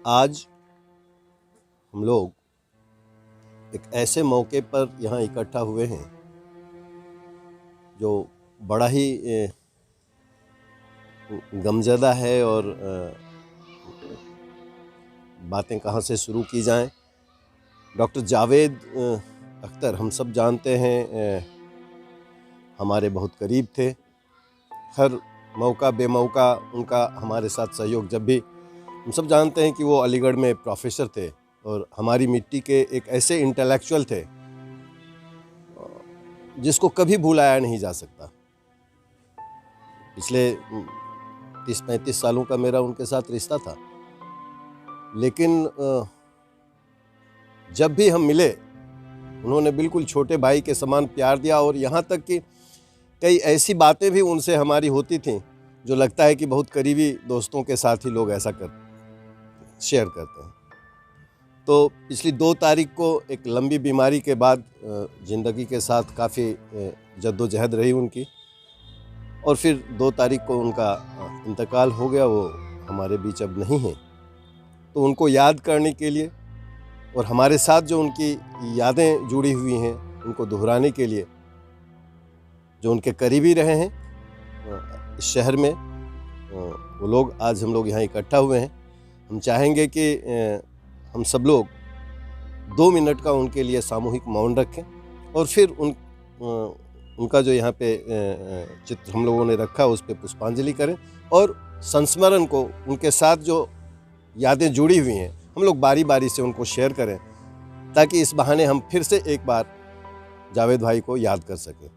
आज हम लोग एक ऐसे मौके पर यहाँ इकट्ठा हुए हैं जो बड़ा ही गमज़दा है और बातें कहाँ से शुरू की जाएं। डॉक्टर जावेद अख्तर हम सब जानते हैं, हमारे बहुत करीब थे। हर मौका बेमौका उनका हमारे साथ सहयोग, जब भी हम सब जानते हैं कि वो अलीगढ़ में प्रोफेसर थे और हमारी मिट्टी के एक ऐसे इंटेलेक्चुअल थे जिसको कभी भुलाया नहीं जा सकता। पिछले 30-35 सालों का मेरा उनके साथ रिश्ता था, लेकिन जब भी हम मिले उन्होंने बिल्कुल छोटे भाई के समान प्यार दिया। और यहाँ तक कि कई ऐसी बातें भी उनसे हमारी होती थीं जो लगता है कि बहुत करीबी दोस्तों के साथ ही लोग ऐसा शेयर करते हैं। तो पिछली 2 तारीख को एक लंबी बीमारी के बाद ज़िंदगी के साथ काफ़ी जद्दोजहद रही उनकी, और फिर 2 तारीख को उनका इंतकाल हो गया। वो हमारे बीच अब नहीं है। तो उनको याद करने के लिए और हमारे साथ जो उनकी यादें जुड़ी हुई हैं उनको दोहराने के लिए, जो उनके करीबी रहे हैं इस शहर में, वो लोग आज हम लोग यहाँ इकट्ठा हुए हैं। हम चाहेंगे कि हम सब लोग 2 मिनट का उनके लिए सामूहिक मौन रखें और फिर उनका जो यहाँ पे चित्र हम लोगों ने रखा उस पर पुष्पांजलि करें और संस्मरण को, उनके साथ जो यादें जुड़ी हुई हैं, हम लोग बारी बारी से उनको शेयर करें, ताकि इस बहाने हम फिर से एक बार जावेद भाई को याद कर सकें।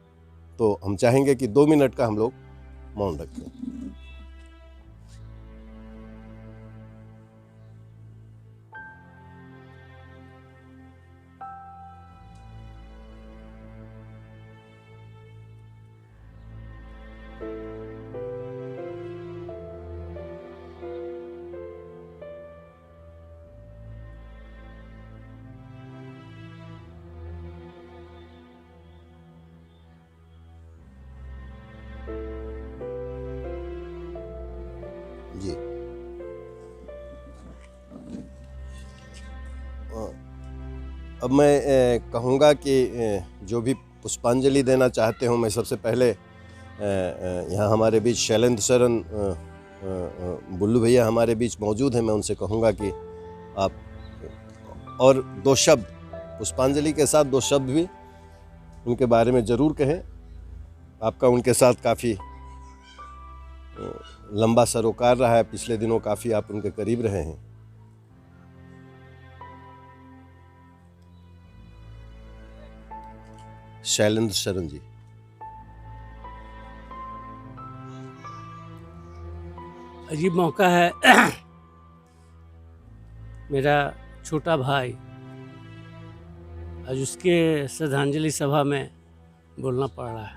तो हम चाहेंगे कि 2 मिनट का हम लोग मौन रखें। जी, अब मैं कहूँगा कि जो भी पुष्पांजलि देना चाहते हो, मैं सबसे पहले यहाँ हमारे बीच शैलेंद्र शरण बुल्लू भैया हमारे बीच मौजूद हैं। मैं उनसे कहूँगा कि आप और 2 शब्द पुष्पांजलि के साथ 2 शब्द भी उनके बारे में ज़रूर कहें। आपका उनके साथ काफ़ी लंबा सरोकार रहा है, पिछले दिनों काफ़ी आप उनके करीब रहे हैं। शैलेंद्र शरण जी। अजीब मौका है मेरा छोटा भाई आज उसके श्रद्धांजलि सभा में बोलना पड़ रहा है।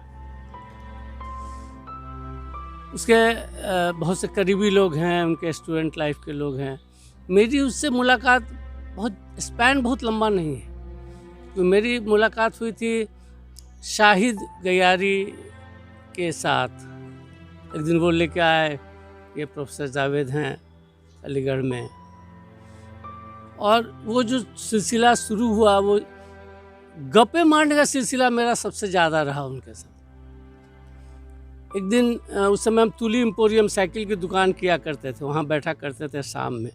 उसके बहुत से करीबी लोग हैं, उनके स्टूडेंट लाइफ के लोग हैं। मेरी उससे मुलाकात बहुत लंबा नहीं है। तो मेरी मुलाकात हुई थी शाहिद गयारी के साथ। एक दिन वो लेके आए, ये प्रोफेसर जावेद हैं अलीगढ़ में, और वो जो सिलसिला शुरू हुआ, वो गप्पे मारने का सिलसिला मेरा सबसे ज़्यादा रहा उनके साथ। एक दिन उस समय हम तुली एम्पोरियम साइकिल की दुकान किया करते थे, वहाँ बैठा करते थे शाम में,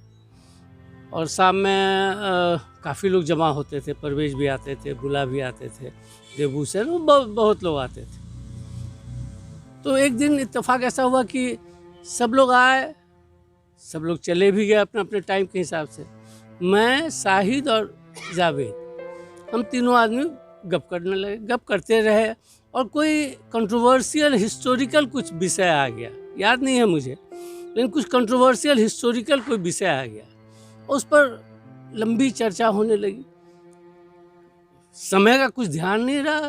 और शाम में काफ़ी लोग जमा होते थे। परवेज भी आते थे, बुला भी आते थे, देबू से बहुत लोग आते थे। तो एक दिन इत्तेफाक ऐसा हुआ कि सब लोग आए, सब लोग चले भी गए अपने अपने टाइम के हिसाब से। मैं, शाहिद और जावेद, हम तीनों आदमी गप करने लगे। गप करते रहे और कोई कंट्रोवर्शियल हिस्टोरिकल कुछ विषय आ गया, याद नहीं है मुझे, लेकिन कुछ कंट्रोवर्शियल हिस्टोरिकल कोई विषय आ गया। उस पर लंबी चर्चा होने लगी। समय का कुछ ध्यान नहीं रहा,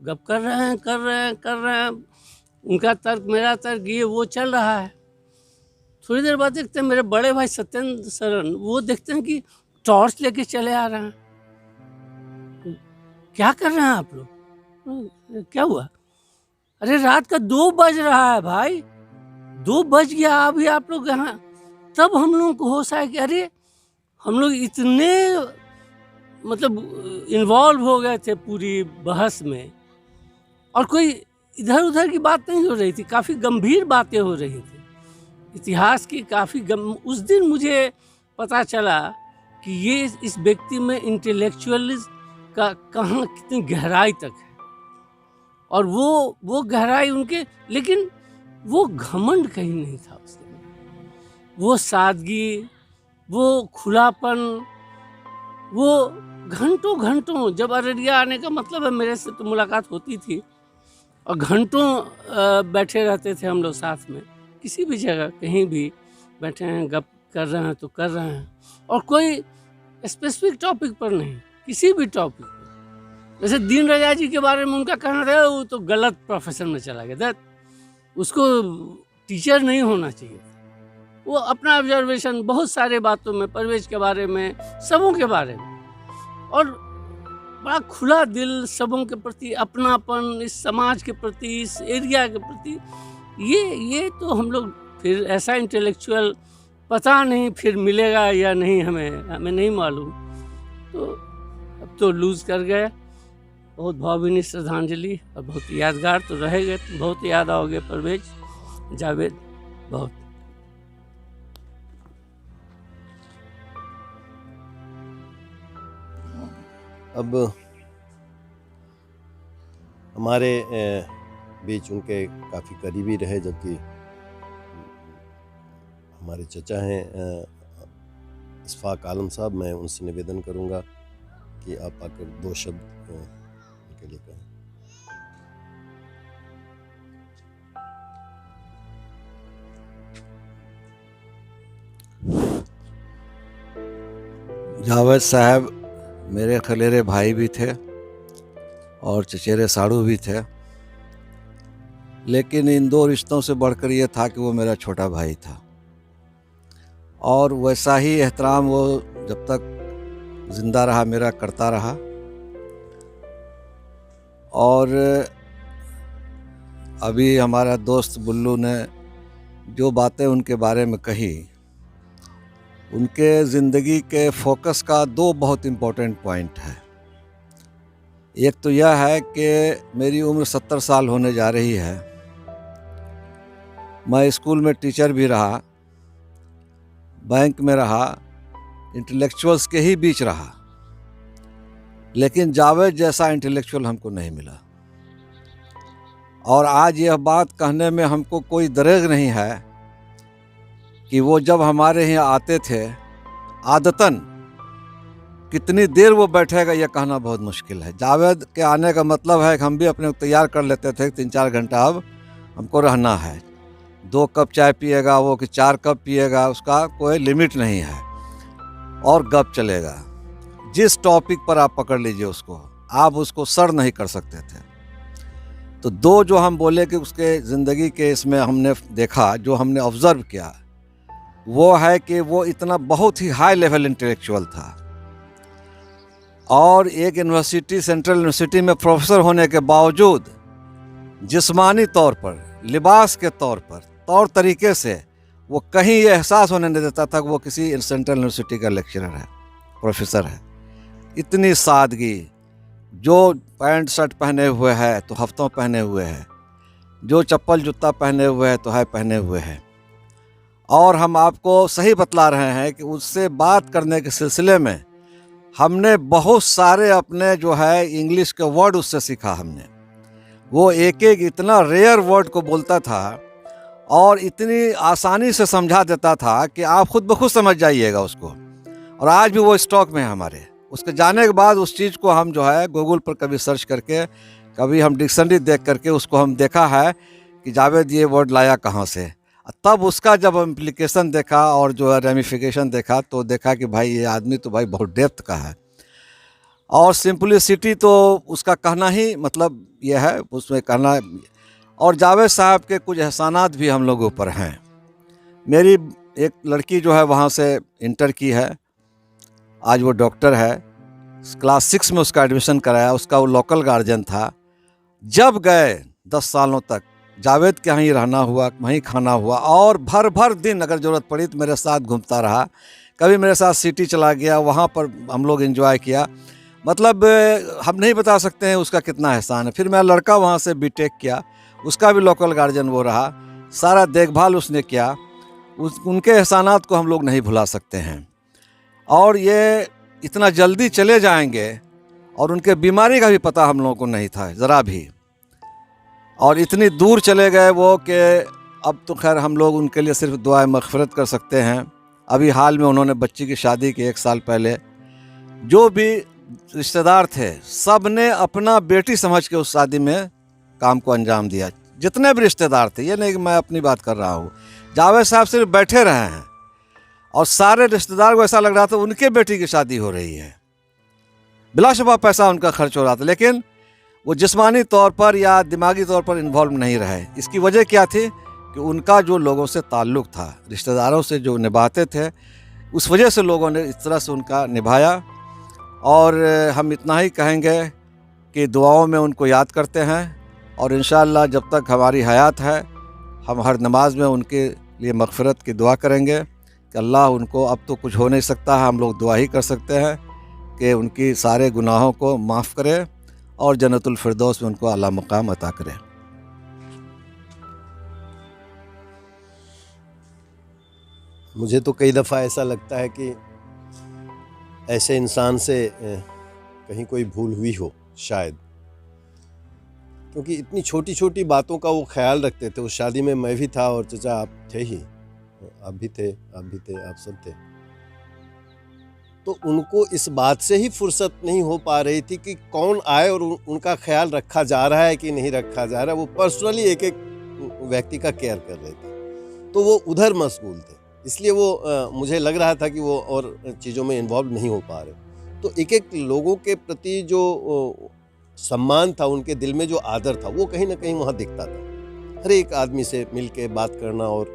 गप कर रहे हैं। उनका तर्क, मेरा तर्क, ये वो चल रहा है। थोड़ी देर बाद देखते हैं मेरे बड़े भाई सत्येंद्र शरण, वो देखते हैं कि टॉर्च लेके चले आ रहे हैं। क्या कर रहे हैं आप लोग? क्या हुआ? अरे रात का 2 बज रहा है भाई, 2 बज गया, अभी आप लोग यहाँ। तब हम लोगों को होश आया कि अरे हम लोग इतने मतलब इन्वॉल्व हो गए थे पूरी बहस में, और कोई इधर उधर की बात नहीं हो रही थी, काफ़ी गंभीर बातें हो रही थी इतिहास की, काफ़ी उस दिन मुझे पता चला कि ये इस व्यक्ति में इंटेलेक्चुअलिज्म का कहाँ कितनी गहराई तक है, और वो गहराई उनके, लेकिन वो घमंड कहीं नहीं था उसके अंदर। वो सादगी, वो खुलापन, वो घंटों घंटों, जब अररिया आने का मतलब है मेरे से तो मुलाकात होती थी, और घंटों बैठे रहते थे हम लोग साथ में, किसी भी जगह कहीं भी बैठे हैं, गप कर रहे हैं तो कर रहे हैं, और कोई स्पेसिफिक टॉपिक पर नहीं, किसी भी टॉपिक पर। जैसे दीन रजा जी के बारे में उनका कहना था वो तो गलत प्रोफेशन में चला गया, उसको टीचर नहीं होना चाहिए था। वो अपना ऑब्जर्वेशन बहुत सारे बातों में, परवेज के बारे में, सबों के बारे में, और बड़ा खुला दिल, सबों के प्रति अपनापन, इस समाज के प्रति, इस एरिया के प्रति। ये तो हम लोग फिर ऐसा इंटेलेक्चुअल पता नहीं फिर मिलेगा या नहीं, हमें नहीं मालूम, तो अब तो लूज़ कर गए। बहुत भावभीनी श्रद्धांजलि, और बहुत यादगार तो रहेगा, बहुत याद आओगे परवेज, जावेद, बहुत। अब हमारे बीच उनके काफ़ी करीबी रहे, जबकि हमारे चचा हैं इशफाक आलम साहब, मैं उनसे निवेदन करूंगा कि आप आकर 2 शब्द उनके लिए कहें। जावेद साहब मेरे खलेरे भाई भी थे और चचेरे साड़ू भी थे, लेकिन इन 2 रिश्तों से बढ़कर ये था कि वो मेरा छोटा भाई था, और वैसा ही एहतराम वो जब तक ज़िंदा रहा मेरा करता रहा। और अभी हमारा दोस्त बुल्लू ने जो बातें उनके बारे में कही, उनके ज़िंदगी के फोकस का 2 बहुत इम्पोर्टेंट पॉइंट है। एक तो यह है कि मेरी उम्र 70 साल होने जा रही है, मैं स्कूल में टीचर भी रहा, बैंक में रहा, इंटेलेक्चुअल्स के ही बीच रहा, लेकिन जावेद जैसा इंटेलेक्चुअल हमको नहीं मिला। और आज यह बात कहने में हमको कोई दरेग नहीं है कि वो जब हमारे यहाँ आते थे, आदतन कितनी देर वो बैठेगा यह कहना बहुत मुश्किल है। जावेद के आने का मतलब है कि हम भी अपने को तैयार कर लेते थे 3-4 घंटा अब हमको रहना है। 2 कप चाय पिएगा वो कि 4 कप पिएगा, उसका कोई लिमिट नहीं है, और गप चलेगा। जिस टॉपिक पर आप पकड़ लीजिए उसको, आप उसको सर नहीं कर सकते थे। तो 2 जो हम बोले कि उसके ज़िंदगी के इसमें हमने देखा, जो हमने ऑब्ज़र्व किया, वो है कि वो इतना बहुत ही हाई लेवल इंटेलेक्चुअल था, और एक यूनिवर्सिटी, सेंट्रल यूनिवर्सिटी में प्रोफेसर होने के बावजूद जिस्मानी तौर पर, लिबास के तौर पर, तौर तरीके से वो कहीं ये एहसास होने नहीं देता था कि वो किसी सेंट्रल यूनिवर्सिटी का लेक्चरर है, प्रोफेसर है। इतनी सादगी, जो पैंट शर्ट पहने हुए है तो हफ्तों पहने हुए है, जो चप्पल जूता पहने हुए है तो है पहने हुए है। और हम आपको सही बतला रहे हैं कि उससे बात करने के सिलसिले में हमने बहुत सारे अपने जो है इंग्लिश के वर्ड उससे सीखा हमने। वो एक एक इतना रेयर वर्ड को बोलता था और इतनी आसानी से समझा देता था कि आप खुद ब खुद समझ जाइएगा उसको। और आज भी वो स्टॉक में है हमारे। उसके जाने के बाद उस चीज़ को हम जो है गूगल पर कभी सर्च करके, कभी हम डिक्शनरी देख करके उसको हम देखा है कि जावेद ये वर्ड लाया कहाँ से। तब उसका जब इम्प्लीकेशन देखा और जो है रेमिफिकेशन देखा तो देखा कि भाई ये आदमी तो भाई बहुत डेप्थ का है। और सिंपलिसिटी तो उसका कहना ही मतलब ये है, उसमें कहना। और जावेद साहब के कुछ एहसानात भी हम लोगों पर हैं। मेरी एक लड़की जो है वहाँ से इंटर की है, आज वो डॉक्टर है। क्लास 6 में उसका एडमिशन कराया, उसका वो लोकल गार्जियन था। जब गए 10 सालों तक जावेद के यहाँ ही रहना हुआ, वहीं खाना हुआ, और भर भर दिन अगर ज़रूरत पड़ी तो मेरे साथ घूमता रहा कभी मेरे साथ सिटी चला गया, वहाँ पर हम लोग एंजॉय किया। मतलब हम नहीं बता सकते हैं उसका कितना एहसान है। फिर मेरा लड़का वहाँ से बीटेक किया, उसका भी लोकल गार्जियन वो रहा, सारा देखभाल उसने किया। उनके एहसानात को हम लोग नहीं भुला सकते हैं। और ये इतना जल्दी चले जाएंगे, और उनके बीमारी का भी पता हम लोगों को नहीं था ज़रा भी, और इतनी दूर चले गए वो कि अब तो खैर हम लोग उनके लिए सिर्फ दुआए मग़फ़िरत कर सकते हैं। अभी हाल में उन्होंने बच्ची की शादी की 1 साल पहले। जो भी रिश्तेदार थे सब ने अपना बेटी समझ के उस शादी में काम को अंजाम दिया। जितने भी रिश्तेदार थे, ये नहीं कि मैं अपनी बात कर रहा हूँ, जावेद साहब सिर्फ बैठे रहे हैं और सारे रिश्तेदार को ऐसा लग रहा था उनके बेटी की शादी हो रही है। बिलाशुबा पैसा उनका खर्च हो रहा था, लेकिन वो जिस्मानी तौर पर या दिमागी तौर पर इन्वॉल्व नहीं रहे। इसकी वजह क्या थी कि उनका जो लोगों से ताल्लुक़ था, रिश्तेदारों से जो निभाते थे, उस वजह से लोगों ने इस तरह से उनका निभाया। और हम इतना ही कहेंगे कि दुआओं में उनको याद करते हैं, और इंशाअल्लाह जब तक हमारी हयात है हम हर नमाज में उनके लिए मग़फ़िरत की दुआ करेंगे कि अल्लाह उनको, अब तो कुछ हो नहीं सकता है, हम लोग दुआ ही कर सकते हैं कि उनकी सारे गुनाहों को माफ़ करे और जन्नतुल फिरदौस में उनको आला मकाम अता करे। मुझे तो कई दफ़ा ऐसा लगता है कि ऐसे इंसान से कहीं कोई भूल हुई हो शायद, क्योंकि इतनी छोटी छोटी बातों का वो ख्याल रखते थे। उस शादी में मैं भी था और चचा आप थे ही, आप भी थे, आप सब थे। तो उनको इस बात से ही फुर्सत नहीं हो पा रही थी कि कौन आए और उनका ख्याल रखा जा रहा है कि नहीं रखा जा रहा है। वो पर्सनली एक एक व्यक्ति का केयर कर रहे थे, तो वो उधर मशगूल थे। इसलिए वो मुझे लग रहा था कि वो और चीज़ों में इन्वॉल्व नहीं हो पा रहे। तो एक एक लोगों के प्रति जो सम्मान था, उनके दिल में जो आदर था, वो कहीं ना कहीं वहाँ दिखता था। हर एक आदमी से मिल के बात करना, और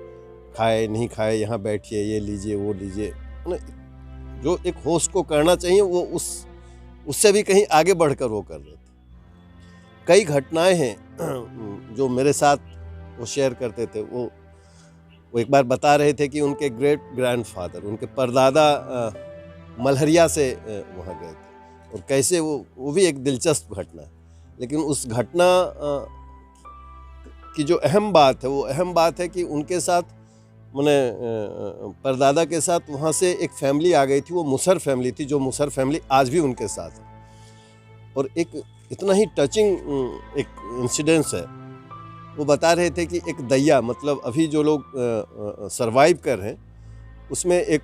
खाए नहीं खाए यहाँ बैठिए, ये लीजिए वो लीजिए, जो एक होस्ट को करना चाहिए वो उससे भी कहीं आगे बढ़कर वो कर रहे थे। कई घटनाएं हैं जो मेरे साथ वो शेयर करते थे। वो एक बार बता रहे थे कि उनके ग्रेट ग्रैंडफादर, उनके परदादा मलहरिया से वहाँ गए थे, और कैसे वो भी एक दिलचस्प घटना है। लेकिन उस घटना की जो अहम बात है, वो अहम बात है कि उनके साथ, मैंने परदादा के साथ वहाँ से एक फैमिली आ गई थी। वो मुसर फैमिली थी, जो मुसर फैमिली आज भी उनके साथ है। और एक इतना ही टचिंग एक इंसिडेंस है। वो बता रहे थे कि एक दैया, मतलब अभी जो लोग सरवाइव कर रहे हैं, उसमें एक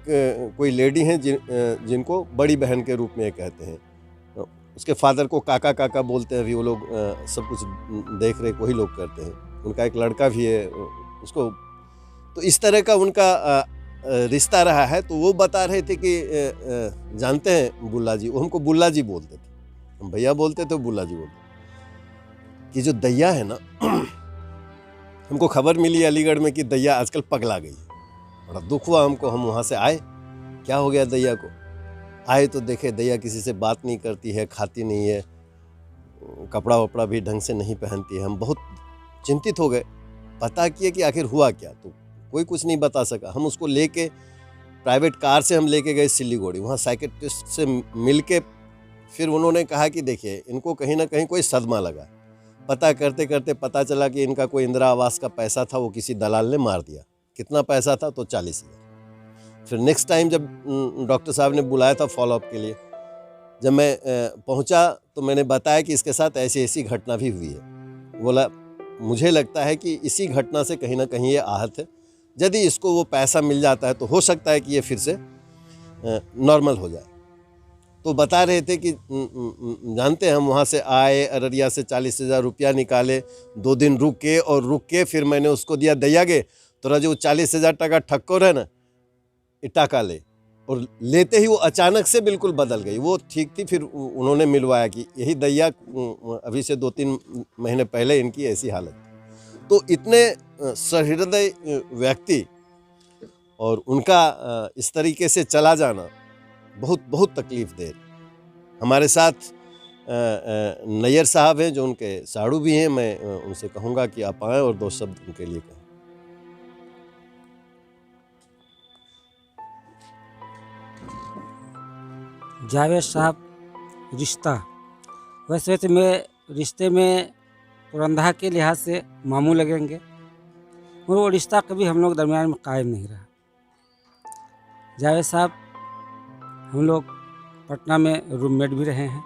कोई लेडी हैं जिनको बड़ी बहन के रूप में कहते हैं। उसके फादर को काका काका बोलते हैं। अभी वो लोग सब कुछ देख रेख वही लोग करते हैं। उनका एक लड़का भी है उसको, तो इस तरह का उनका रिश्ता रहा है। तो वो बता रहे थे कि जानते हैं बुल्ला जी, वो हमको बुल्ला जी बोलते थे, हम भैया बोलते थे, बुल्ला जी बोलते, कि जो दैया है ना, हमको खबर मिली अलीगढ़ में कि दैया आजकल पगला गई। बड़ा दुख हुआ हमको। हम वहाँ से आए, क्या हो गया दैया को? आए तो देखे दैया किसी से बात नहीं करती है, खाती नहीं है, कपड़ा वपड़ा भी ढंग से नहीं पहनती है। हम बहुत चिंतित हो गए, पता किए कि आखिर हुआ क्या। तो कोई कुछ नहीं बता सका। हम उसको लेके प्राइवेट कार से हम लेके गए सिलीगुड़ी। वहाँ साइकेट्रिस्ट से मिल के फिर उन्होंने कहा कि देखिए, इनको कहीं ना कहीं कोई सदमा लगा। पता करते करते पता चला कि इनका कोई इंदिरा आवास का पैसा था, वो किसी दलाल ने मार दिया। कितना पैसा था? तो 40,000। फिर नेक्स्ट टाइम जब डॉक्टर साहब ने बुलाया था फॉलोअप के लिए, जब मैं पहुंचा तो मैंने बताया कि इसके साथ ऐसी ऐसी घटना भी हुई है। बोला मुझे लगता है कि इसी घटना से कहीं ना कहीं ये आहत है। यदि इसको वो पैसा मिल जाता है तो हो सकता है कि ये फिर से नॉर्मल हो जाए। तो बता रहे थे कि जानते हैं, हम वहाँ से आए, अररिया से 40,000 रुपया निकाले, 2 दिन रुक के फिर मैंने उसको दिया दैया गे, तोरा जो 40,000 टका ठक्को रहे ना, ये टाका ले। और लेते ही वो अचानक से बिल्कुल बदल गई। वो ठीक थी। फिर उन्होंने मिलवाया कि यही दैया अभी से 2-3 महीने पहले इनकी ऐसी हालत थी। तो इतने सहृदय व्यक्ति और उनका इस तरीके से चला जाना बहुत बहुत तकलीफ दे। हमारे साथ नैयर साहब हैं जो उनके साड़ू भी हैं। मैं उनसे कहूँगा कि आप आएँ और 2 शब्द उनके लिए कहें। जावेद साहब रिश्ता, वैसे तो मेरे रिश्ते में पुरंधा के लिहाज से मामू लगेंगे, और वो रिश्ता कभी हम लोग दरमियान में कायम नहीं रहा। जावेद साहब हम लोग पटना में रूममेट भी रहे हैं,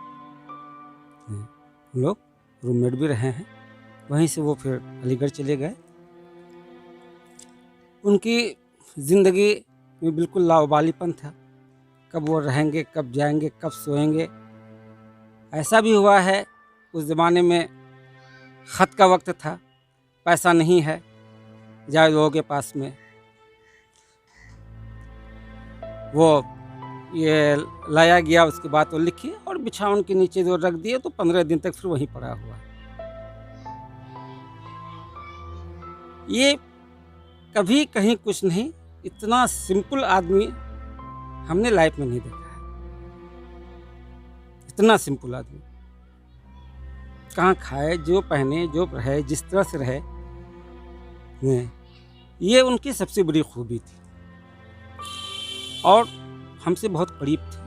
हम लोग रूममेट भी रहे हैं। वहीं से वो फिर अलीगढ़ चले गए। उनकी ज़िंदगी में बिल्कुल लावाबालीपन था, कब वो रहेंगे, कब जाएंगे, कब सोएंगे। ऐसा भी हुआ है उस ज़माने में ख़त का वक्त था, पैसा नहीं है जावेद लोगों के पास में, वो ये लाया गया, उसके बाद वो लिखी और बिछावन के नीचे जो रख दिए, तो 15 दिन तक फिर वहीं पड़ा हुआ। ये कभी कहीं कुछ नहीं, इतना सिंपल आदमी हमने लाइफ में नहीं देखा है। इतना सिंपल आदमी, कहाँ खाए, जो पहने, जो रहे, जिस तरह से रहे, ये उनकी सबसे बड़ी खूबी थी। और हमसे बहुत करीब थे,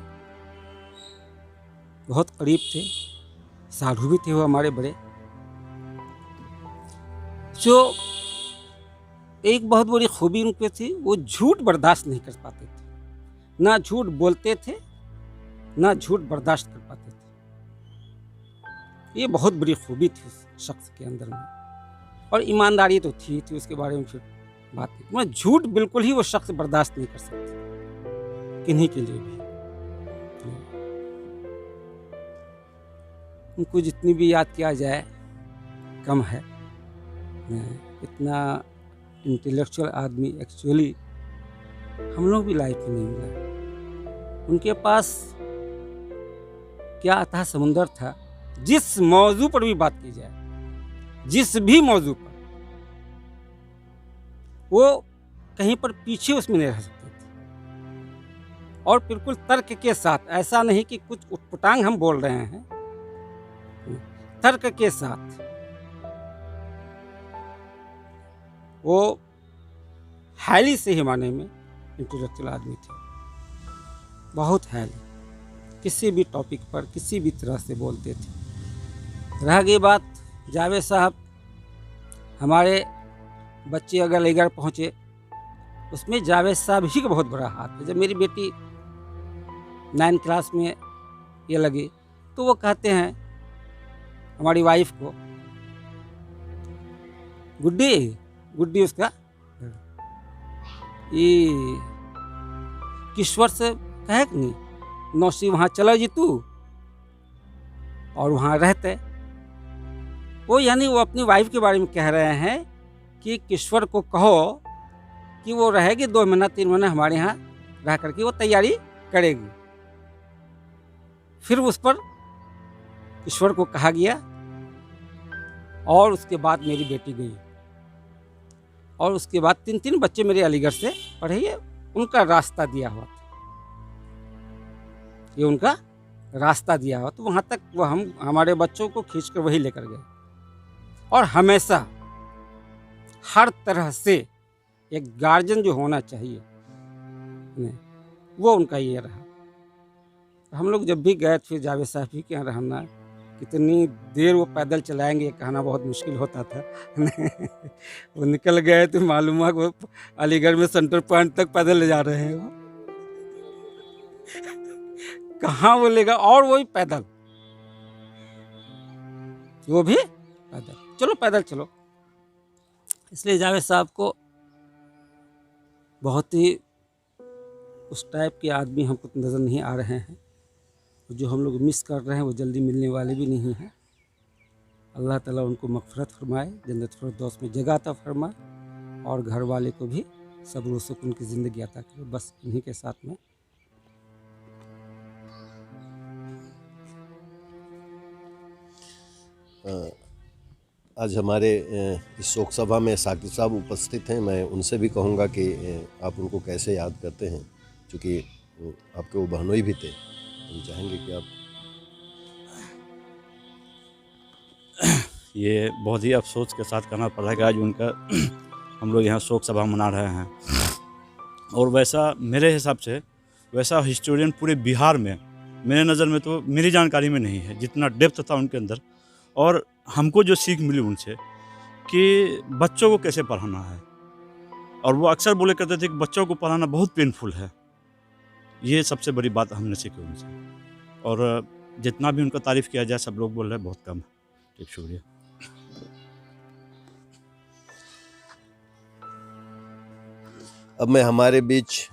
बहुत करीब थे, साधु भी थे वो हमारे बड़े। जो एक बहुत बड़ी खूबी उनके थी, वो झूठ बर्दाश्त नहीं कर पाते थे, ना झूठ बोलते थे, ना झूठ बर्दाश्त कर पाते थे। ये बहुत बड़ी खूबी थी उस शख्स के अंदर में। और ईमानदारी तो थी उसके बारे में फिर बात नहीं। मैं झूठ बिल्कुल ही वो शख्स बर्दाश्त नहीं कर सकते किन्हीं के लिए भी। उनको जितनी भी याद किया जाए कम है। इतना इंटेलेक्चुअल आदमी एक्चुअली हम लोग भी लाइफ में नहीं मिला। उनके पास क्या अथाह समुंदर था, जिस मौजू पर भी बात की जाए, जिस भी मौजू पर, वो कहीं पर पीछे उसमें नहीं रह सकते थे। और बिल्कुल तर्क के साथ, ऐसा नहीं कि कुछ उटपटांग हम बोल रहे हैं, तर्क के साथ वो हैली से ही माने में इंटेलेक्चुअल आदमी थे, बहुत हैली, किसी भी टॉपिक पर किसी भी तरह से बोलते थे। रह गई बात जावेद साहब, हमारे बच्चे अगर अलीगढ़ पहुँचे, उसमें जावेद साहब ही का बहुत बड़ा हाथ है। जब मेरी बेटी 9th क्लास में ये लगी, तो वो कहते हैं हमारी वाइफ को, गुड्डी उसका, ये किश्वर से कहे कि नहीं, नौसी वहाँ चला जी तू, और वहाँ रहते। वो यानी वो अपनी वाइफ के बारे में कह रहे हैं कि किश्वर को कहो कि वो रहेगी 2 महीना 3 महीना हमारे यहाँ रह करके वो तैयारी करेगी। फिर उस पर ईश्वर को कहा गया, और उसके बाद मेरी बेटी गई, और उसके बाद 3 बच्चे मेरे अलीगढ़ से पढ़े। ये उनका रास्ता दिया हुआ था, ये उनका रास्ता दिया हुआ, तो वहाँ तक वो हम हमारे बच्चों को खींच कर वही लेकर गए। और हमेशा हर तरह से एक गार्जियन जो होना चाहिए, वो उनका ये रहा। हम लोग जब भी गए फिर जावेद साहब ही के यहाँ रहना, कितनी देर वो पैदल चलाएंगे कहना बहुत मुश्किल होता था। वो निकल गए तो मालूम हुआ वो अलीगढ़ में सेंटर पॉइंट तक पैदल ले जा रहे हैं। वो कहाँ वो लेगा, और वही पैदल, वो भी पैदल, चलो पैदल चलो। इसलिए जावेद साहब को बहुत ही उस टाइप के आदमी हमको नज़र नहीं आ रहे हैं। जो हम लोग मिस कर रहे हैं वो जल्दी मिलने वाले भी नहीं हैं। अल्लाह ताला उनको मग़फ़िरत फरमाए, जन्नत फ़िरदौस में जगह अता फरमाए, और घर वाले को भी सब्र व सुकून की ज़िंदगी अता करे। बस इन्हीं के साथ में आज हमारे इस शोक सभा में साकिब साहब उपस्थित हैं। मैं उनसे भी कहूँगा कि आप उनको कैसे याद करते हैं, क्योंकि आपके वो बहनोई भी थे। हम चाहेंगे कि आप ये बहुत ही अफसोस के साथ कहना पड़ रहा है कि आज उनका हम लोग यहाँ शोक सभा मना रहे हैं। और वैसा मेरे हिसाब से वैसा हिस्टोरियन पूरे बिहार में मेरे नज़र में तो मेरी जानकारी में नहीं है जितना डेप्थ था उनके अंदर। और हमको जो सीख मिली उनसे कि बच्चों को कैसे पढ़ाना है, और वो अक्सर बोले करते थे कि बच्चों को पढ़ाना बहुत पेनफुल है। ये सबसे बड़ी बात हमने सीखी उनसे, और जितना भी उनका तारीफ़ किया जाए सब लोग बोल रहे हैं बहुत कम है। ठीक, शुक्रिया। अब मैं हमारे बीच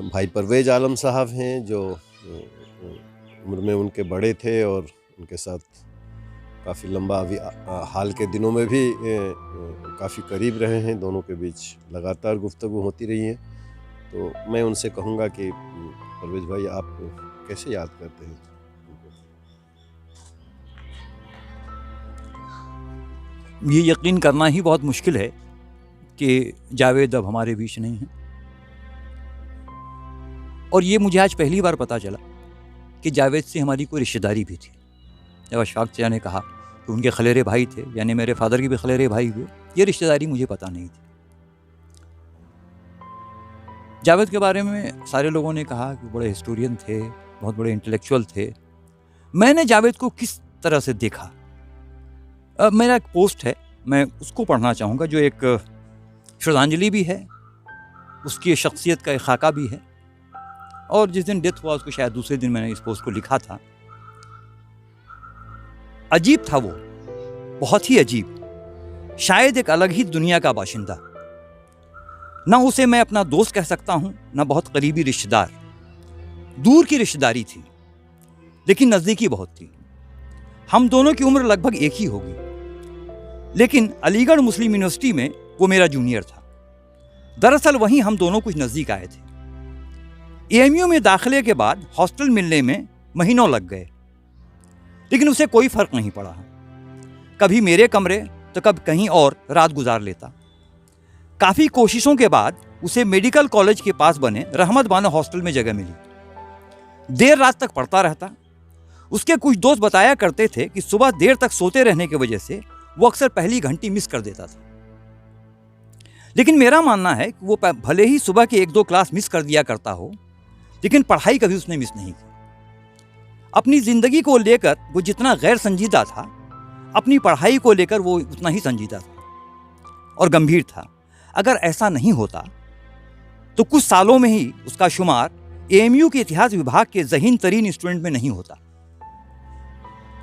भाई परवेज़ आलम साहब हैं, जो उम्र में उनके बड़े थे और उनके साथ काफ़ी लंबा अभी हाल के दिनों में भी काफ़ी करीब रहे हैं। दोनों के बीच लगातार गुफ्तगू होती रही है। तो मैं उनसे कहूँगा कि परवेज़ भाई, आप कैसे याद करते हैं? ये यकीन करना ही बहुत मुश्किल है कि जावेद अब हमारे बीच नहीं हैं। और ये मुझे आज पहली बार पता चला कि जावेद से हमारी कोई रिश्तेदारी भी थी। जब अशफाक चाचा ने कहा कि उनके खलेरे भाई थे, यानी मेरे फादर के भी खलेरे भाई हुए, ये रिश्तेदारी मुझे पता नहीं थी। जावेद के बारे में सारे लोगों ने कहा कि बड़े हिस्टोरियन थे, बहुत बड़े इंटेलेक्चुअल थे। मैंने जावेद को किस तरह से देखा, मेरा एक पोस्ट है, मैं उसको पढ़ना चाहूँगा, जो एक श्रद्धांजलि भी है, उसकी शख्सियत का एक खाका भी है। और जिस दिन डेथ हुआ उसको शायद दूसरे दिन मैंने इस पोस्ट को लिखा था। अजीब था वो, बहुत ही अजीब, शायद एक अलग ही दुनिया का बाशिंदा। ना उसे मैं अपना दोस्त कह सकता हूं, ना बहुत करीबी रिश्तेदार। दूर की रिश्तेदारी थी, लेकिन नज़दीकी बहुत थी। हम दोनों की उम्र लगभग एक ही होगी, लेकिन अलीगढ़ मुस्लिम यूनिवर्सिटी में वो मेरा जूनियर था। दरअसल वहीं हम दोनों कुछ नज़दीक आए थे। एएमयू में दाखिले के बाद हॉस्टल मिलने में महीनों लग गए, लेकिन उसे कोई फ़र्क नहीं पड़ा। कभी मेरे कमरे तो कभी कहीं और रात गुजार लेता। काफ़ी कोशिशों के बाद उसे मेडिकल कॉलेज के पास बने रहमत बानो हॉस्टल में जगह मिली। देर रात तक पढ़ता रहता। उसके कुछ दोस्त बताया करते थे कि सुबह देर तक सोते रहने की वजह से वो अक्सर पहली घंटी मिस कर देता था। लेकिन मेरा मानना है कि वो भले ही सुबह की 1-2 क्लास मिस कर दिया करता हो, लेकिन पढ़ाई कभी उसने मिस नहीं की। अपनी ज़िंदगी को लेकर वो जितना गैर संजीदा था, अपनी पढ़ाई को लेकर वो उतना ही संजीदा था और गंभीर था। अगर ऐसा नहीं होता तो कुछ सालों में ही उसका शुमार एएमयू के इतिहास विभाग के ज़हीन तरीन स्टूडेंट में नहीं होता।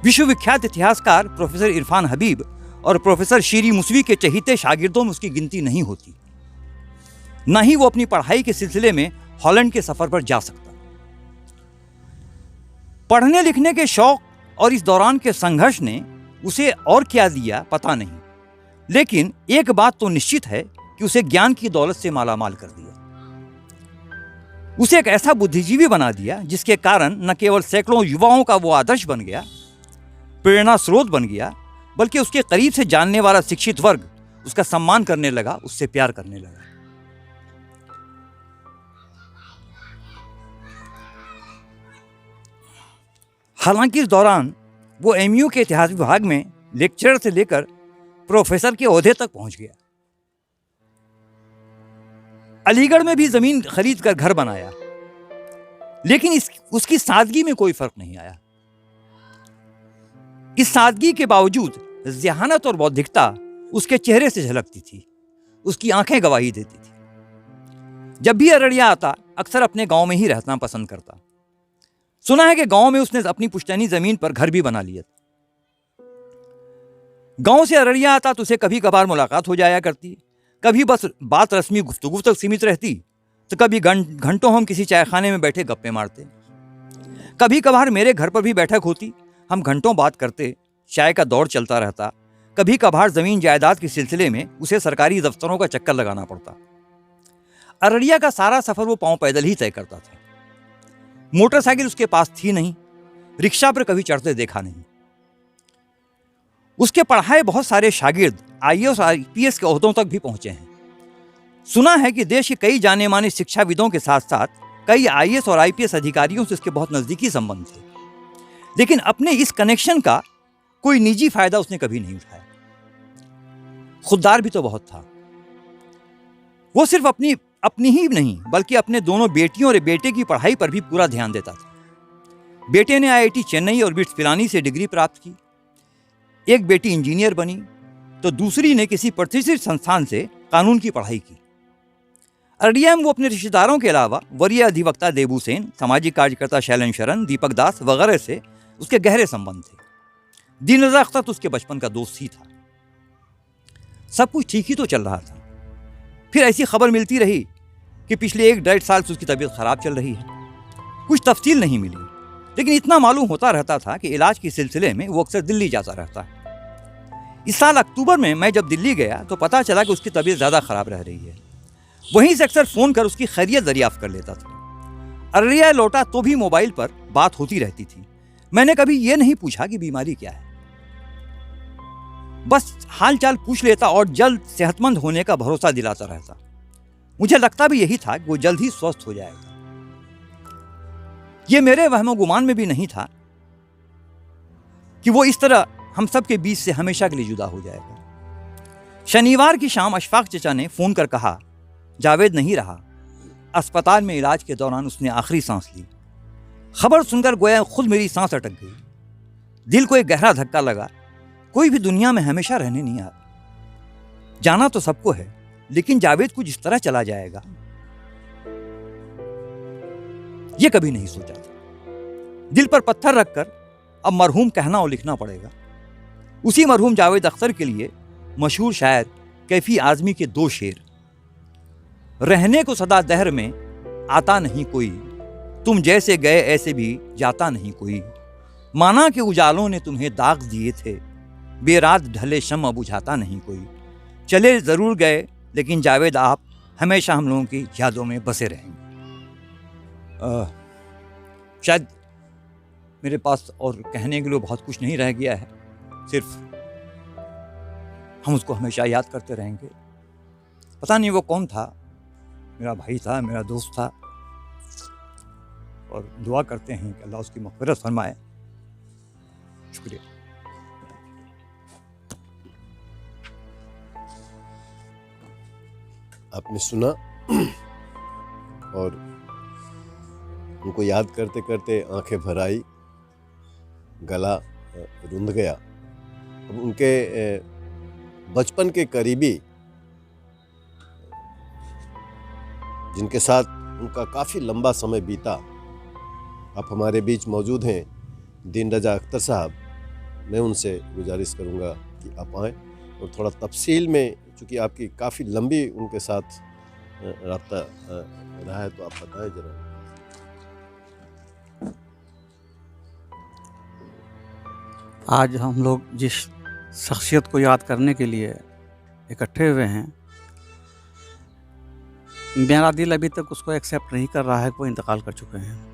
विश्वविख्यात इतिहासकार प्रोफेसर इरफान हबीब और प्रोफेसर शीरी मुसवी के चहीते शागिर्दों में उसकी गिनती नहीं होती। न ही वो अपनी पढ़ाई के सिलसिले में हॉलैंड के सफ़र पर जा सकता। पढ़ने लिखने के शौक और इस दौरान के संघर्ष ने उसे और क्या दिया पता नहीं, लेकिन एक बात तो निश्चित है कि उसे ज्ञान की दौलत से मालामाल कर दिया। उसे एक ऐसा बुद्धिजीवी बना दिया जिसके कारण न केवल सैकड़ों युवाओं का वो आदर्श बन गया, प्रेरणा स्रोत बन गया, बल्कि उसके करीब से जानने वाला शिक्षित वर्ग उसका सम्मान करने लगा, उससे प्यार करने लगा। हालांकि इस दौरान वो एमयू के इतिहास विभाग में लेक्चरर से लेकर प्रोफेसर के ओहदे तक पहुंच गया। अलीगढ़ में भी जमीन खरीद कर घर बनाया, लेकिन उसकी सादगी में कोई फर्क नहीं आया। इस सादगी के बावजूद ज़हानत और बौद्धिकता उसके चेहरे से झलकती थी, उसकी आंखें गवाही देती थी। जब भी अररिया आता अक्सर अपने गांव में ही रहना पसंद करता। सुना है कि गांव में उसने अपनी पुश्तैनी जमीन पर घर भी बना लिया था। गांव से अररिया आता तो उसे कभी कभार मुलाकात हो जाया करती, कभी बस बात रस्मी गुफ्तगू तक सीमित रहती, तो कभी घंटों हम किसी चाय खाने में बैठे गप्पे मारते। कभी कभार मेरे घर पर भी बैठक होती, हम घंटों बात करते, चाय का दौर चलता रहता। कभी कभार ज़मीन जायदाद के सिलसिले में उसे सरकारी दफ्तरों का चक्कर लगाना पड़ता। अररिया का सारा सफ़र वो पाँव पैदल ही तय करता था। मोटरसाइकिल उसके पास थी नहीं, रिक्शा पर कभी चढ़ते देखा नहीं। उसके पढ़ाए बहुत सारे शागिर्द आईएएस और आईपीएस के ओहदों तक भी पहुंचे हैं। सुना है कि देश के कई जाने माने शिक्षाविदों के साथ साथ कई आईएएस और आईपीएस अधिकारियों से उसके बहुत नज़दीकी संबंध थे, लेकिन अपने इस कनेक्शन का कोई निजी फायदा उसने कभी नहीं उठाया। खुददार भी तो बहुत था। वो सिर्फ अपनी अपनी ही नहीं बल्कि अपने दोनों बेटियों और बेटे की पढ़ाई पर भी पूरा ध्यान देता था। बेटे ने IIT चेन्नई और बिट्स पिलानी से डिग्री प्राप्त की। एक बेटी इंजीनियर बनी तो दूसरी ने किसी प्रतिष्ठित संस्थान से कानून की पढ़ाई की। अररिया में वो अपने रिश्तेदारों के अलावा वरीय अधिवक्ता देबू सेन, सामाजिक कार्यकर्ता शैलन शरण, दीपक दास वगैरह से उसके गहरे संबंध थे। दीन रज़ा अख्तर तो उसके बचपन का दोस्त ही था। सब कुछ ठीक ही तो चल रहा था। फिर ऐसी खबर मिलती रही कि पिछले 1-1.5 साल से उसकी तबीयत खराब चल रही है। कुछ तफसील नहीं मिली, लेकिन इतना मालूम होता रहता था कि इलाज के सिलसिले में वो अक्सर दिल्ली जाता रहता है। इस साल अक्टूबर में मैं जब दिल्ली गया तो पता चला कि उसकी तबीयत ज़्यादा खराब रह रही है। वहीं से अक्सर फ़ोन कर उसकी खैरियत दरियाफ्त कर लेता था। अररिया लौटा तो भी मोबाइल पर बात होती रहती थी। मैंने कभी ये नहीं पूछा कि बीमारी क्या है, बस हाल चाल पूछ लेता और जल्द सेहतमंद होने का भरोसा दिलाता रहता। मुझे लगता भी यही था कि वो जल्द ही स्वस्थ हो जाएगा। ये मेरे वहमो गुमान में भी नहीं था कि वो इस तरह हम सब के बीच से हमेशा के लिए जुदा हो जाएगा। शनिवार की शाम अशफाक चचा ने फ़ोन कर कहा जावेद नहीं रहा। अस्पताल में इलाज के दौरान उसने आखिरी सांस ली। खबर सुनकर गोया खुद मेरी सांस अटक गई। दिल को एक गहरा धक्का लगा। कोई भी दुनिया में हमेशा रहने नहीं आता। जाना तो सबको है, लेकिन जावेद कुछ इस तरह चला जाएगा ये कभी नहीं सोचा था। दिल पर पत्थर रखकर अब मरहूम कहना और लिखना पड़ेगा। उसी मरहूम जावेद अख्तर के लिए मशहूर शायर कैफी आज़मी के 2 शेर। रहने को सदा दहर में आता नहीं कोई, तुम जैसे गए ऐसे भी जाता नहीं कोई। माना कि उजालों ने तुम्हें दाग दिए थे, बेरात ढले शम्अ बुझाता नहीं कोई। चले ज़रूर गए लेकिन जावेद आप हमेशा हम लोगों की यादों में बसे रहेंगे। शायद मेरे पास और कहने के लिए बहुत कुछ नहीं रह गया है, सिर्फ हम उसको हमेशा याद करते रहेंगे। पता नहीं वो कौन था, मेरा भाई था, मेरा दोस्त था, और दुआ करते हैं कि अल्लाह उसकी मग़फ़िरत फरमाए। शुक्रिया। आपने सुना और उनको याद करते करते आंखें भर आई, गला रुंध गया। अब उनके बचपन के करीबी जिनके साथ उनका काफ़ी लंबा समय बीता, आप हमारे बीच मौजूद हैं, दीन रज़ा अख्तर साहब। मैं उनसे गुजारिश करूंगा कि आप आएँ और थोड़ा तफसील में, चूँकि आपकी काफ़ी लंबी उनके साथ रब्ता रहा है, तो आप बताएं ज़रा। आज हम लोग जिस शख्सियत को याद करने के लिए इकट्ठे हुए हैं, मेरा दिल अभी तक उसको एक्सेप्ट नहीं कर रहा है कि वो इंतकाल कर चुके हैं।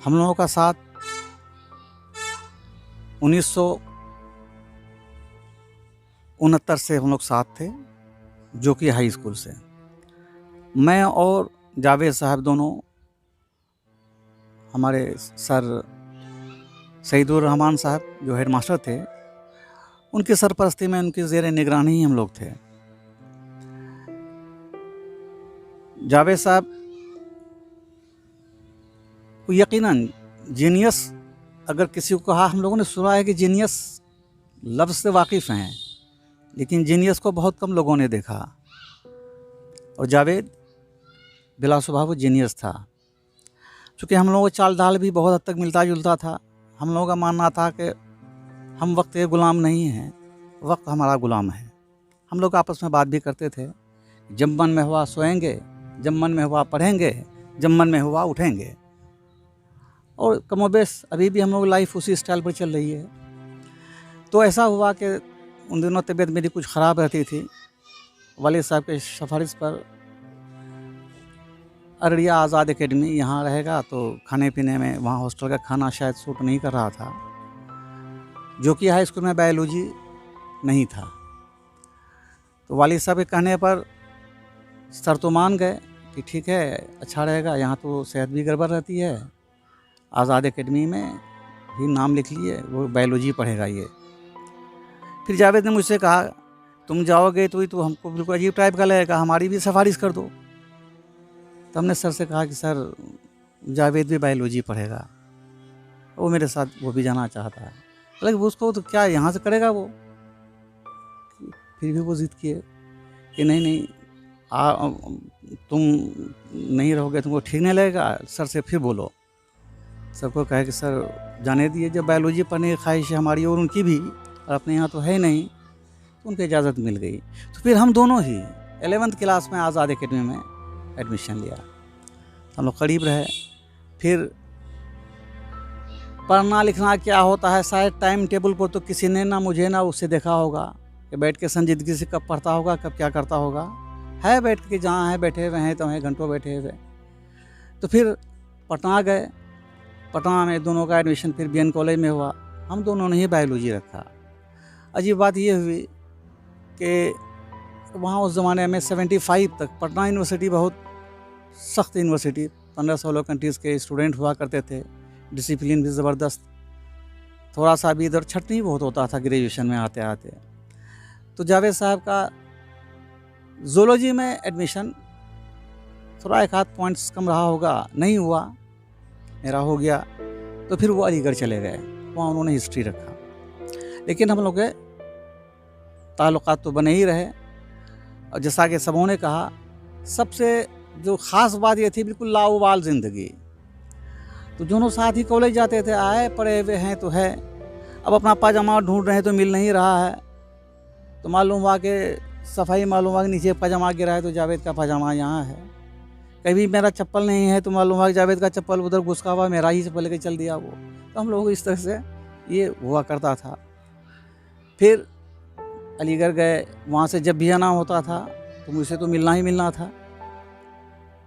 हम लोगों का साथ 1969 से हम लोग साथ थे, जो कि हाई स्कूल से। मैं और जावेद साहब दोनों, हमारे सर सईदुर रहमान साहब जो हेड मास्टर थे, उनकी सरपरस्ती में, उनकी ज़ेर निगरानी ही हम लोग थे। जावेद साहब को यकीनन जीनियस अगर किसी को कहा, हम लोगों ने सुना है कि जीनियस लफ्ज़ से वाकिफ़ हैं, लेकिन जीनियस को बहुत कम लोगों ने देखा। और जावेद बिलाशुबहा वो जीनियस था। चूँकि हम लोगों का चाल ढाल भी बहुत हद तक मिलता जुलता था। हम लोगों का मानना था कि हम वक्त के ग़ुलाम नहीं हैं, वक्त हमारा ग़ुलाम है। हम लोग आपस में बात भी करते थे, जब मन में हुआ सोएंगे, जब मन में हुआ पढ़ेंगे, जब मन में हुआ उठेंगे। और कमोबेश अभी भी हम लोग लाइफ उसी स्टाइल पर चल रही है। तो ऐसा हुआ कि उन दिनों तबीयत मेरी कुछ ख़राब रहती थी। वालिद साहब के सिफारिश पर अररिया आज़ाद एकेडमी यहाँ रहेगा, तो खाने पीने में वहाँ हॉस्टल का खाना शायद सूट नहीं कर रहा था, जो कि हाई स्कूल में बायोलॉजी नहीं था। तो वालिद साहब के कहने पर सर तो मान गए कि ठीक है, अच्छा रहेगा, यहाँ तो सेहत भी गड़बड़ रहती है, आज़ाद एकेडमी में ही नाम लिख लिए, वो बायोलॉजी पढ़ेगा ये। फिर जावेद ने मुझसे कहा तुम जाओगे तो हमको बिल्कुल अजीब टाइप का लगेगा, हमारी भी सिफारिश कर दो। तो हमने सर से कहा कि सर जावेद भी बायोलॉजी पढ़ेगा, वो मेरे साथ वो भी जाना चाहता है। लेकिन उसको तो क्या यहाँ से करेगा वो। फिर भी वो जिद किए कि नहीं नहीं तुम नहीं रहोगे, तुमको ठीक नहीं लगेगा। सर से फिर बोलो, सर को कहे कि सर जाने दिए, जब बायोलॉजी पढ़ने की ख्वाहिश है हमारी और उनकी भी, और अपने यहाँ तो है नहीं, तो उनको इजाज़त मिल गई। तो फिर हम दोनों ही 11th क्लास में आज़ाद एकेडमी में एडमिशन लिया। हम लोग करीब रहे। फिर पढ़ना लिखना क्या होता है, शायद टाइम टेबल पर तो किसी ने ना मुझे ना उससे देखा होगा कि बैठ के संजीदगी से कब पढ़ता होगा, कब क्या करता होगा। है बैठ के जहाँ है बैठे हुए हैं तो हैं, घंटों बैठे हुए। तो फिर पटना गए। पटना में दोनों का एडमिशन फिर BN कॉलेज में हुआ। हम दोनों ने ही बायोलॉजी रखा। अजीब बात ये हुई कि वहाँ उस ज़माने में 75 तक पटना यूनिवर्सिटी बहुत सख्त यूनिवर्सिटी, 15-16 कंट्रीज़ के स्टूडेंट हुआ करते थे, डिसिप्लिन भी ज़बरदस्त, थोड़ा सा भी इधर छटनी बहुत होता था ग्रेजुएशन में आते आते। तो जावेद साहब का ज़ूलॉजी में एडमिशन थोड़ा एक आध पॉइंट्स कम रहा होगा, नहीं हुआ, मेरा हो गया। तो फिर वो अलीगढ़ चले गए, वहाँ उन्होंने हिस्ट्री रखा। लेकिन हम लोग के ताल्लुकात तो बने ही रहे। और जैसा कि सबों ने कहा, सबसे जो ख़ास बात ये थी, बिल्कुल लाउबाल ज़िंदगी। तो दोनों साथ ही कॉलेज जाते थे, आए पढ़े हुए हैं तो है, अब अपना पाजामा ढूंढ रहे हैं तो मिल नहीं रहा है। तो मालूम हुआ कि सफाई मालूम हुआ कि नीचे पाजामा गिरा है तो जावेद का पाजामा यहाँ है। कभी मेरा चप्पल नहीं है तो मालूम हुआ कि जावेद का चप्पल उधर घुसका हुआ, मेरा ही चप्पल लेके चल दिया वो। तो हम लोग इस तरह से ये हुआ करता था। फिर अलीगढ़ गए, वहाँ से जब भी आना होता था तो मुझसे तो मिलना ही मिलना था,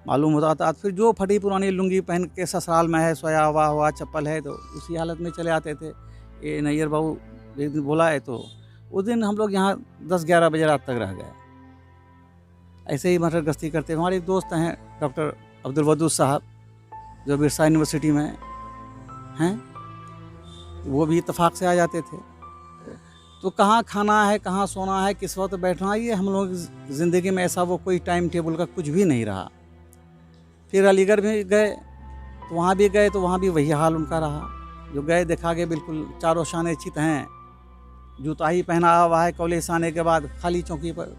मालूम होता था। फिर जो फटी पुरानी लुंगी पहन के ससुराल में है, सोया हुआ चप्पल है, तो उसी हालत में चले आते थे। ये नैयर बाबू एक दिन बोला है, तो उस दिन हम लोग यहाँ 10-11 बजे रात तक रह गए, ऐसे ही मटर गश्ती करते। हमारे एक दोस्त हैं डॉक्टर अब्दुल वदूद साहब, जो बिरसा यूनिवर्सिटी में हैं, वो भी इत्तेफाक से आ जाते थे। तो कहाँ खाना है, कहाँ सोना है, किस वक्त बैठना, ये हम लोग ज़िंदगी में ऐसा वो कोई टाइम टेबल का कुछ भी नहीं रहा। फिर अलीगढ़ में गए, तो वहाँ भी गए तो वहाँ भी वही हाल उनका रहा। जो गए देखा गए बिल्कुल चारों शाने चित हैं, जूता ही पहना हुआ है, कॉलेज से आने के बाद खाली चौकी पर।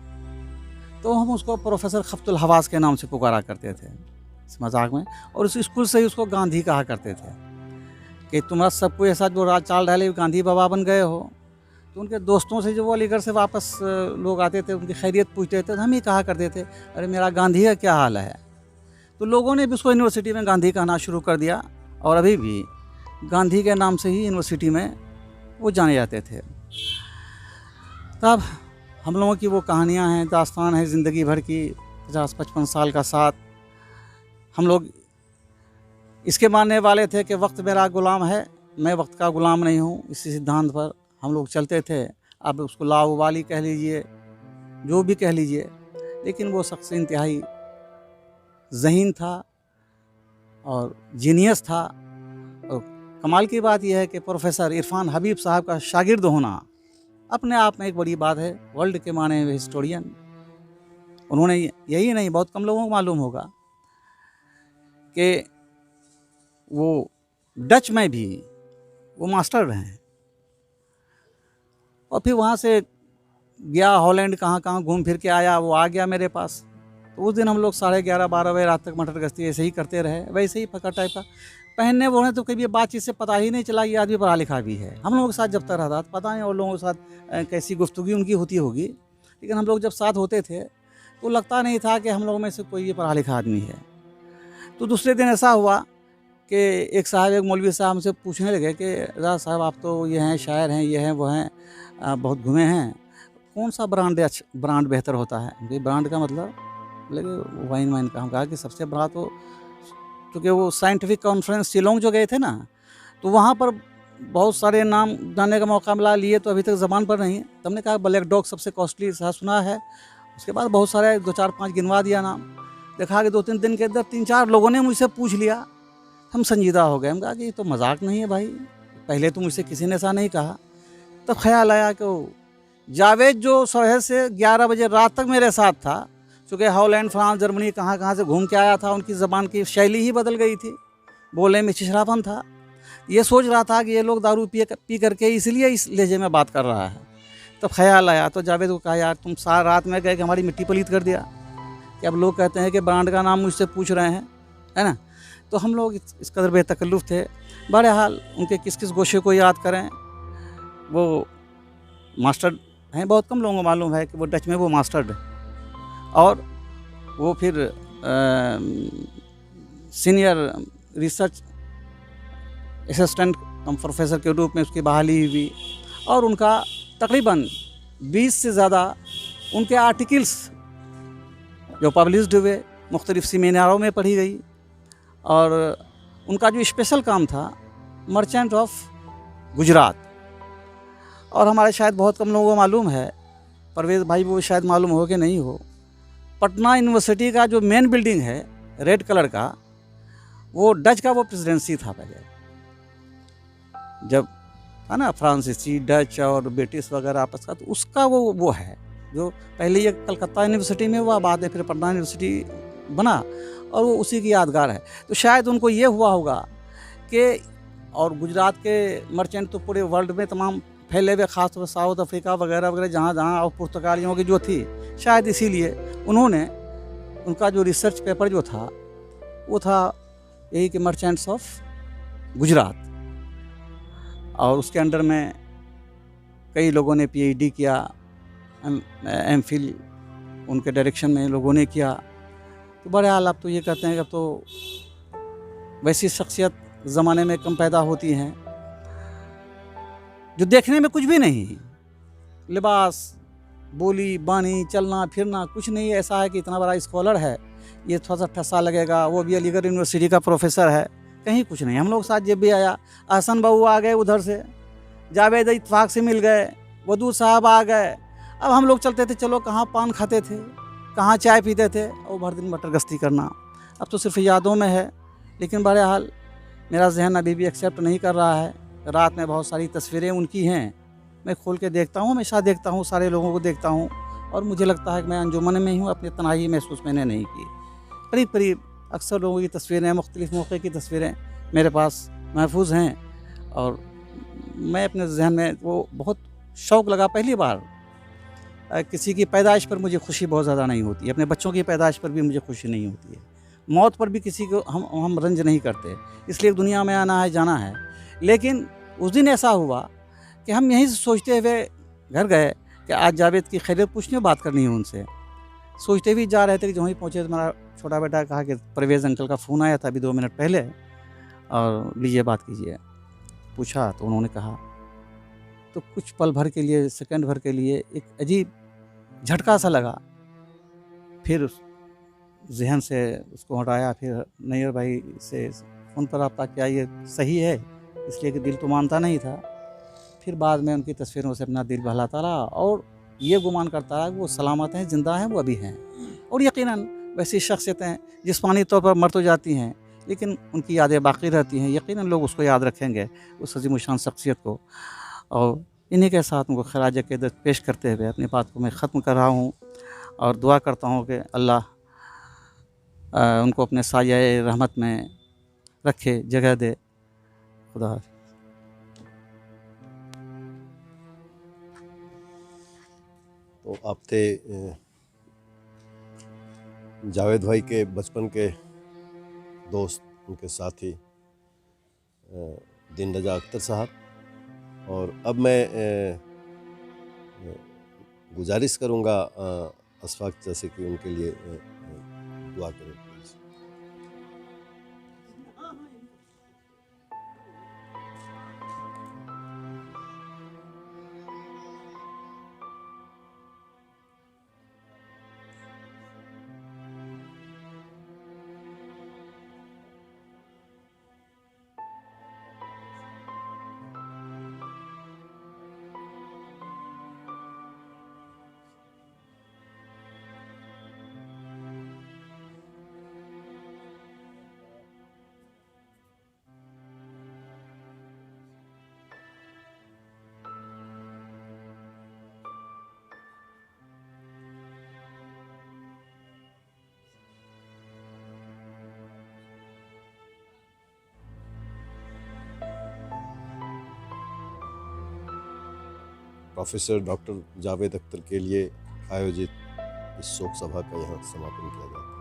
तो हम उसको प्रोफेसर खफ्तुल हवास के नाम से पुकारा करते थे इस मजाक में, और उस स्कूल से ही उसको गांधी कहा करते थे कि तुम्हारा सब कुछ ऐसा जो राज चाल डाले गांधी बाबा बन गए हो। तो उनके दोस्तों से जो वो अलीगढ़ से वापस लोग आते थे, उनकी खैरियत पूछते थे, तो हम ही कहा करते थे, अरे मेरा गांधी का क्या हाल है। तो लोगों ने भी उसको यूनिवर्सिटी में गांधी कहना शुरू कर दिया, और अभी भी गांधी के नाम से ही यूनिवर्सिटी में वो जाने जाते थे। तब हम लोगों की वो कहानियाँ हैं, दास्तान है ज़िंदगी भर की, 50-55 साल का साथ। हम लोग इसके मानने वाले थे कि वक्त मेरा ग़ुलाम है, मैं वक्त का ग़ुलाम नहीं हूँ। इसी सिद्धांत पर हम लोग चलते थे। अब उसको लाउबाली कह लीजिए, जो भी कह लीजिए, लेकिन वो शख्स इंतहाई ज़हीन था और जीनियस था। और कमाल की बात यह है कि प्रोफेसर इरफान हबीब साहब का शागिर्द होना अपने आप में एक बड़ी बात है। वर्ल्ड के माने हुए हिस्टोरियन, उन्होंने यही नहीं, बहुत कम लोगों को मालूम होगा कि वो डच में भी वो मास्टर रहे हैं। और फिर वहाँ से गया हॉलैंड, कहाँ कहाँ घूम फिर के आया, वो आ गया मेरे पास। तो उस दिन हम लोग 11:30-12 बजे रात तक मटर गश्ती ऐसे ही करते रहे, वैसे ही फकर टाइप का पहनने वो हैं। तो कभी बातचीत से पता ही नहीं चला ये आदमी पढ़ा लिखा भी है। हम लोगों के साथ जब तक रहता था, पता नहीं और लोगों के साथ कैसी गुफ्तगू उनकी होती होगी, लेकिन हम लोग जब साथ होते थे तो लगता नहीं था कि हम लोगों में से कोई ये पढ़ा लिखा आदमी है। तो दूसरे दिन ऐसा हुआ कि एक साहब, एक मौलवी साहब हमसे पूछने लगे कि राज साहब आप तो ये हैं, शायर हैं, ये हैं, वो हैं, बहुत घूमे हैं, कौन सा ब्रांड बेहतर होता है। ब्रांड का मतलब बोले कि वाइन का। हम कहा कि सबसे बड़ा तो, क्योंकि वो साइंटिफिक कॉन्फ्रेंस शिलोंग जो गए थे ना, तो वहाँ पर बहुत सारे नाम जानने का मौका मिला, लिए तो अभी तक ज़बान पर नहीं है। तो हमने कहा ब्लैक डॉग सबसे कॉस्टली सुना है। उसके बाद बहुत सारे 2-4-5 गिनवा दिया नाम। देखा कि 2-3 दिन के अंदर 3-4 लोगों ने मुझसे पूछ लिया। हम संजीदा हो गए। हम कहा कि ये तो मजाक नहीं है भाई, पहले तो मुझसे किसी ने ऐसा नहीं कहा। तब ख्याल आया कि जावेद जो सुबह से 11 बजे रात तक मेरे साथ था, चूँकि हॉलैंड, फ्रांस, जर्मनी कहाँ कहाँ से घूम के आया था, उनकी ज़बान की शैली ही बदल गई थी, बोलने में छिछड़ापन था। ये सोच रहा था कि ये लोग दारू पी करके इसलिए इस लहजे में बात कर रहा है। तब ख्याल आया तो जावेद को कहा, यार तुम सारा रात में गए कि हमारी मिट्टी पलीत कर दिया, कि अब लोग कहते हैं कि ब्रांड का नाम मुझसे पूछ रहे हैं, है ना। तो हम लोग इस कदर बेतकल्लुफ़ थे। बहरहाल उनके किस किस गोशे को याद करें, वो मास्टर हैं, बहुत कम लोगों को मालूम है कि वो डच में वो मास्टर्ड है, और वो फिर सीनियर रिसर्च असिस्टेंट कम प्रोफेसर के रूप में उसकी बहाली हुई, और उनका तकरीबन 20 से ज़्यादा उनके आर्टिकल्स जो पब्लिश्ड हुए, मुख्तलिफ सेमिनारों में पढ़ी गई। और उनका जो स्पेशल काम था मर्चेंट ऑफ गुजरात, और हमारे शायद बहुत कम लोगों को मालूम है, परवेज़ भाई वो शायद मालूम हो कि नहीं हो, पटना यूनिवर्सिटी का जो मेन बिल्डिंग है रेड कलर का, वो डच का वो प्रेसिडेंसी था पहले, जब है ना फ्रांसीसी, डच और ब्रिटिश वगैरह आपस का, तो उसका वो है जो पहले ये कलकत्ता यूनिवर्सिटी में हुआ, बाद में फिर पटना यूनिवर्सिटी बना, और वो उसी की यादगार है। तो शायद उनको ये हुआ होगा कि, और गुजरात के मर्चेंट तो पूरे वर्ल्ड में तमाम फैले हुए, ख़ासतौर पर साउथ अफ्रीका वगैरह वगैरह जहाँ जहाँ, और पुर्तगालियों की जो थी, शायद इसीलिए उन्होंने उनका जो रिसर्च पेपर जो था वो था यही कि मर्चेंट्स ऑफ गुजरात, और उसके अंडर में कई लोगों ने पीएचडी किया, एमफिल उनके डायरेक्शन में लोगों ने किया। तो बहरहाल आप तो ये कहते हैं कि अब तो वैसी शख्सियत ज़माने में कम पैदा होती हैं जो देखने में कुछ भी नहीं, लिबास, बोली, बानी, चलना फिरना कुछ नहीं ऐसा है कि इतना बड़ा स्कॉलर है, ये थोड़ा सा ठस्सा लगेगा, वो भी अलीगढ़ यूनिवर्सिटी का प्रोफेसर है, कहीं कुछ नहीं। हम लोग साथ जब भी आया, अहसन बहू आ गए उधर से, जावेद इत्तफाक से मिल गए, वदूद साहब आ गए। अब हम लोग चलते थे, चलो कहाँ पान खाते थे, कहाँ चाय पीते थे, और भर दिन मटर गश्ती करना। अब तो सिर्फ यादों में है, लेकिन बहरहाल मेरा जहन अभी भी एक्सेप्ट नहीं कर रहा है। रात में बहुत सारी तस्वीरें उनकी हैं, मैं खोल के देखता हूँ, हमेशा देखता हूँ, सारे लोगों को देखता हूँ, और मुझे लगता है कि मैं अंजुमन में ही हूँ, अपनी तन्हाई महसूस मैंने नहीं की। करीब करीब अक्सर लोगों की तस्वीरें, मुख्तलिफ़ मौके की तस्वीरें मेरे पास महफूज हैं, और मैं अपने जहन में वो बहुत शौक़ लगा। पहली बार किसी की पैदाइश पर मुझे खुशी बहुत ज़्यादा नहीं होती है, अपने बच्चों की पैदाइश पर भी मुझे खुशी नहीं होती है, मौत पर भी किसी को हम रंज नहीं करते, इसलिए दुनिया में आना है, जाना है। लेकिन उस दिन ऐसा हुआ कि हम यहीं से सोचते हुए घर गए कि आज जावेद की खैरियत पूछने, बात करनी है उनसे। सोचते हुए जा रहे थे कि जब वहीं पहुँचे तो हमारा छोटा बेटा कहा कि परवेज़ अंकल का फ़ोन आया था अभी 2 मिनट पहले, और लीजिए बात कीजिए। पूछा तो उन्होंने कहा, तो कुछ पल भर के लिए, सेकंड भर के लिए एक अजीब झटका सा लगा। फिर जहन से उसको हटाया, फिर नैयर भाई से फ़ोन पर रब्ता किया, ये सही है, इसलिए कि दिल तो मानता नहीं था। फिर बाद में उनकी तस्वीरों से अपना दिल बहलाता रहा, और ये गुमान करता रहा कि वो सलामत हैं, ज़िंदा हैं, वो अभी हैं। और यकीनन वैसी शख्सियतें जिस्मानी तौर पर मर तो जाती हैं, लेकिन उनकी यादें बाकी रहती हैं, यकीनन लोग उसको याद रखेंगे, उस अज़ीम शान शख्सियत को। और इन्हीं के साथ उनको खराज अक़ीदत पेश करते हुए अपनी बात को मैं ख़त्म कर रहा हूँ, और दुआ करता हूँ कि अल्लाह उनको अपने साये रहमत में रखे, जगह दे। खुदा हाफ़िज़। तो आप थे जावेद भाई के बचपन के दोस्त, उनके साथी दिन रजा अख्तर साहब। और अब मैं गुजारिश करूँगा अशफाक जैसे कि उनके लिए दुआ करें please. Professor doctor Javed Akhtar के लिए आयोजित इस शोक सभा का यहाँ समापन किया जाता है।